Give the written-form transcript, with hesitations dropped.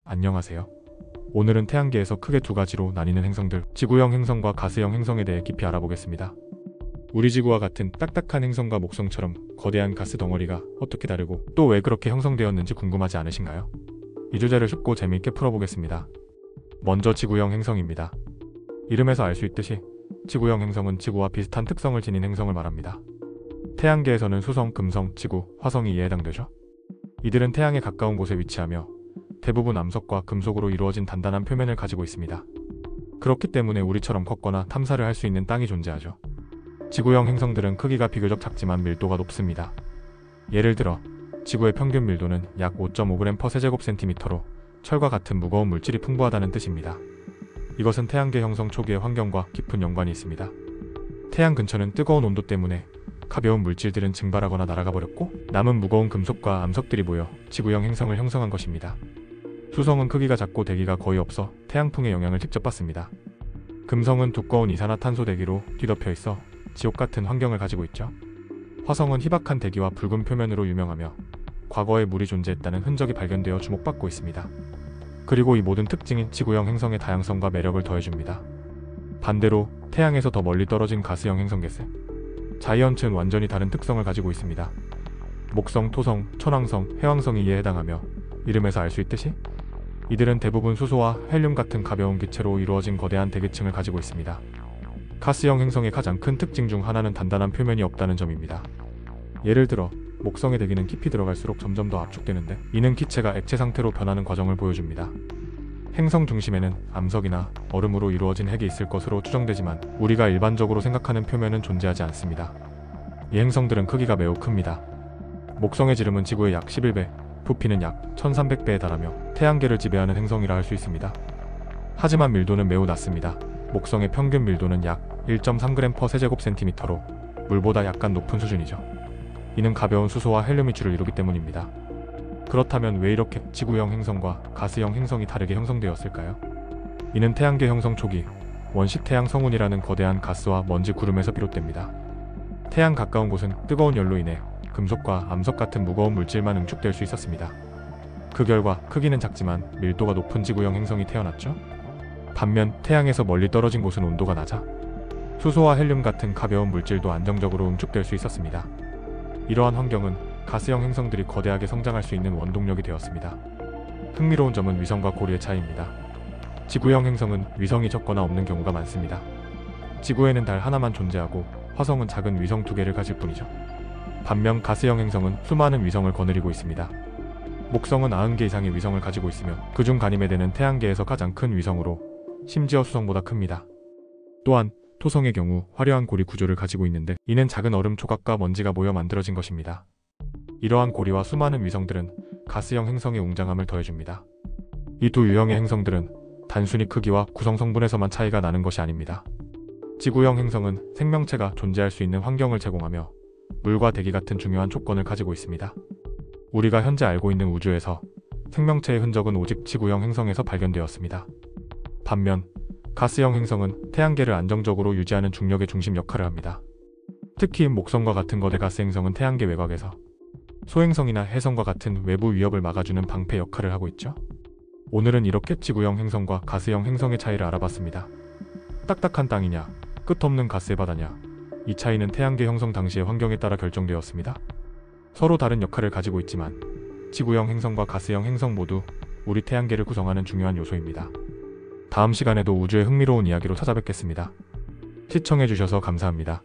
안녕하세요. 오늘은 태양계에서 크게 두 가지로 나뉘는 행성들, 지구형 행성과 가스형 행성에 대해 깊이 알아보겠습니다. 우리 지구와 같은 딱딱한 행성과 목성처럼 거대한 가스 덩어리가 어떻게 다르고 또 왜 그렇게 형성되었는지 궁금하지 않으신가요? 이 주제를 쉽고 재미있게 풀어보겠습니다. 먼저 지구형 행성입니다. 이름에서 알 수 있듯이 지구형 행성은 지구와 비슷한 특성을 지닌 행성을 말합니다. 태양계에서는 수성, 금성, 지구, 화성이 이에 해당되죠. 이들은 태양에 가까운 곳에 위치하며 대부분 암석과 금속으로 이루어진 단단한 표면을 가지고 있습니다. 그렇기 때문에 우리처럼 걷거나 탐사를 할 수 있는 땅이 존재하죠. 지구형 행성들은 크기가 비교적 작지만 밀도가 높습니다. 예를 들어 지구의 평균 밀도는 약 5.5g/세제곱센티미터로 철과 같은 무거운 물질이 풍부하다는 뜻입니다. 이것은 태양계 형성 초기의 환경과 깊은 연관이 있습니다. 태양 근처는 뜨거운 온도 때문에 가벼운 물질들은 증발하거나 날아가 버렸고 남은 무거운 금속과 암석들이 모여 지구형 행성을 형성한 것입니다. 수성은 크기가 작고 대기가 거의 없어 태양풍의 영향을 직접 받습니다. 금성은 두꺼운 이산화탄소 대기로 뒤덮여 있어 지옥 같은 환경을 가지고 있죠. 화성은 희박한 대기와 붉은 표면으로 유명하며 과거에 물이 존재했다는 흔적이 발견되어 주목받고 있습니다. 그리고 이 모든 특징이 지구형 행성의 다양성과 매력을 더해줍니다. 반대로 태양에서 더 멀리 떨어진 가스형 행성 개스, 자이언츠는 완전히 다른 특성을 가지고 있습니다. 목성, 토성, 천왕성, 해왕성이 이에 해당하며 이름에서 알 수 있듯이 이들은 대부분 수소와 헬륨 같은 가벼운 기체로 이루어진 거대한 대기층을 가지고 있습니다. 가스형 행성의 가장 큰 특징 중 하나는 단단한 표면이 없다는 점입니다. 예를 들어 목성의 대기는 깊이 들어갈수록 점점 더 압축되는데 이는 기체가 액체 상태로 변하는 과정을 보여줍니다. 행성 중심에는 암석이나 얼음으로 이루어진 핵이 있을 것으로 추정되지만 우리가 일반적으로 생각하는 표면은 존재하지 않습니다. 이 행성들은 크기가 매우 큽니다. 목성의 지름은 지구의 약 11배, 부피는 약 1300배에 달하며 태양계를 지배하는 행성이라 할 수 있습니다. 하지만 밀도는 매우 낮습니다. 목성의 평균 밀도는 약 1.3g/세제곱센티미터로 물보다 약간 높은 수준이죠. 이는 가벼운 수소와 헬륨이 주를 이루기 때문입니다. 그렇다면 왜 이렇게 지구형 행성과 가스형 행성이 다르게 형성되었을까요? 이는 태양계 형성 초기 원식 태양 성운이라는 거대한 가스와 먼지 구름에서 비롯됩니다. 태양 가까운 곳은 뜨거운 열로 인해 금속과 암석 같은 무거운 물질만 응축될 수 있었습니다. 그 결과 크기는 작지만 밀도가 높은 지구형 행성이 태어났죠. 반면 태양에서 멀리 떨어진 곳은 온도가 낮아 수소와 헬륨 같은 가벼운 물질도 안정적으로 응축될 수 있었습니다. 이러한 환경은 가스형 행성들이 거대하게 성장할 수 있는 원동력이 되었습니다. 흥미로운 점은 위성과 고리의 차이입니다. 지구형 행성은 위성이 적거나 없는 경우가 많습니다. 지구에는 달 하나만 존재하고 화성은 작은 위성 2개를 가질 뿐이죠. 반면 가스형 행성은 수많은 위성을 거느리고 있습니다. 목성은 90개 이상의 위성을 가지고 있으며 그중 가니메데는 태양계에서 가장 큰 위성으로 심지어 수성보다 큽니다. 또한 토성의 경우 화려한 고리 구조를 가지고 있는데 이는 작은 얼음 조각과 먼지가 모여 만들어진 것입니다. 이러한 고리와 수많은 위성들은 가스형 행성의 웅장함을 더해줍니다. 이 두 유형의 행성들은 단순히 크기와 구성 성분에서만 차이가 나는 것이 아닙니다. 지구형 행성은 생명체가 존재할 수 있는 환경을 제공하며 물과 대기 같은 중요한 조건을 가지고 있습니다. 우리가 현재 알고 있는 우주에서 생명체의 흔적은 오직 지구형 행성에서 발견되었습니다. 반면 가스형 행성은 태양계를 안정적으로 유지하는 중력의 중심 역할을 합니다. 특히 목성과 같은 거대 가스 행성은 태양계 외곽에서 소행성이나 해성과 같은 외부 위협을 막아주는 방패 역할을 하고 있죠. 오늘은 이렇게 지구형 행성과 가스형 행성의 차이를 알아봤습니다. 딱딱한 땅이냐, 끝없는 가스의 바다냐, 이 차이는 태양계 형성 당시의 환경에 따라 결정되었습니다. 서로 다른 역할을 가지고 있지만 지구형 행성과 가스형 행성 모두 우리 태양계를 구성하는 중요한 요소입니다. 다음 시간에도 우주의 흥미로운 이야기로 찾아뵙겠습니다. 시청해주셔서 감사합니다.